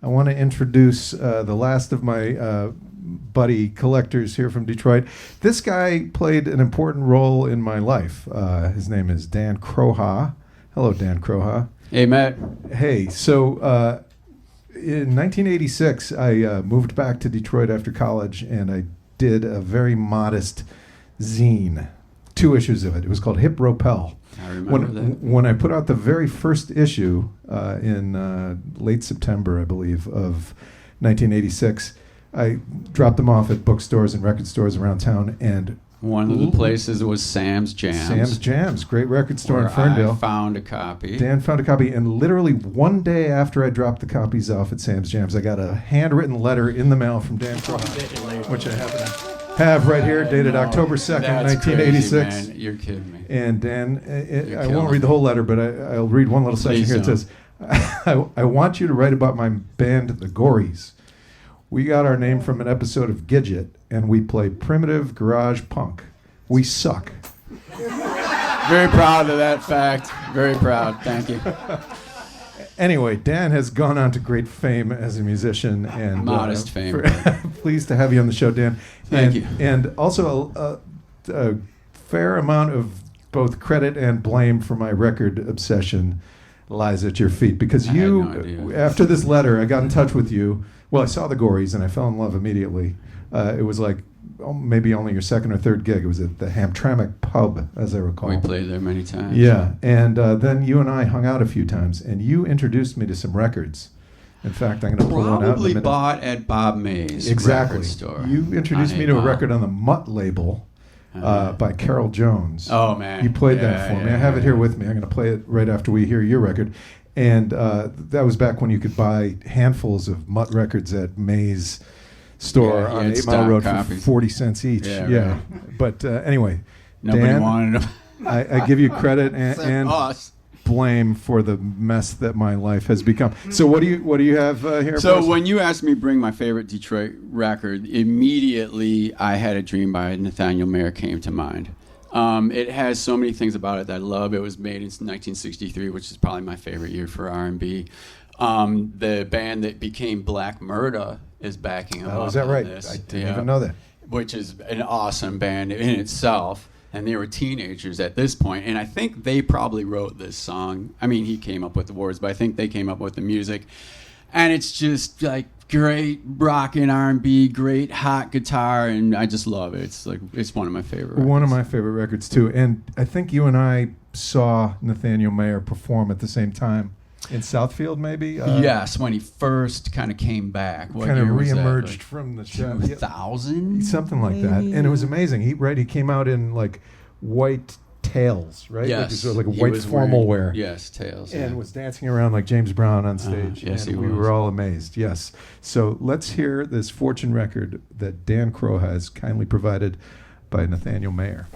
I want to introduce the last of my buddy collectors here from Detroit. This guy played an important role in my life. His name is Dan Kroha. Hello, Dan Kroha. Hey, Matt. Hey, so in 1986, I moved back to Detroit after college, and I did a very modest zine, 2 issues of it. It was called Hip Ropel. I remember that. When I put out the very first issue in late September, I believe, of 1986, I dropped them off at bookstores and record stores around town, and one of the places was Sam's Jams. Sam's Jams, great record store in Ferndale. I found a copy. Dan found a copy, and literally one day after I dropped the copies off at Sam's Jams, I got a handwritten letter in the mail from Dan Kroha, which I have right here, dated October 2nd, 1986. Crazy, man. You're kidding me. And Dan, I won't read the whole letter, but I'll read one little section here. It says, I want you to write about my band, the Gories. We got our name from an episode of Gidget, and we play primitive garage punk. We suck. Very proud of that fact. Very proud. Thank you. Anyway, Dan has gone on to great fame as a musician. And modest fame. Pleased to have you on the show, Dan. Thank you. And also a fair amount of both credit and blame for my record obsession lies at your feet. Because you, after this letter, I got in touch with you. Well, I saw the Gories, and I fell in love immediately. It was like maybe only your second or third gig. It was at the Hamtramck pub, as I recall. We played there many times. Yeah, and then you and I hung out a few times, and you introduced me to some records. In fact, I'm going to pull one out in a minute. Probably bought at Bob May's record store. You introduced me to a record on the Mutt label by Carol Jones. Oh, man. You played that for me. I have it here with me. I'm going to play it right after we hear your record. And that was back when you could buy handfuls of Mutt records at May's store on 8 Mile Road for 40 cents each. Yeah. Right. But anyway, nobody Dan, wanted them. I give you credit and blame for the mess that my life has become. So what do you have here? So when you asked me to bring my favorite Detroit record, immediately I Had a Dream by Nathaniel Mayer came to mind. It has so many things about it that I love. It was made in 1963, which is probably my favorite year for R&B. The band that became Black Murda is backing up. Oh, is that right? This. I didn't even know that. Which is an awesome band in itself. And they were teenagers at this point. And I think they probably wrote this song. I mean, he came up with the words, but I think they came up with the music. And it's just like great rockin' R&B, great hot guitar, and I just love it. It's one of my favorite records. One of my favorite records too. And I think you and I saw Nathaniel Mayer perform at the same time in Southfield, maybe. Yes, when he first kind of came back. Kind of reemerged from the show. 2000, something like that. And it was amazing. He came out in like white tails, right? Yes, like a white formal wear. Yes, tails. And was dancing around like James Brown on stage. Yes, and he we was. were all amazed. Yes. So let's hear this Fortune record that Dan Kroha has kindly provided by Nathaniel Mayer.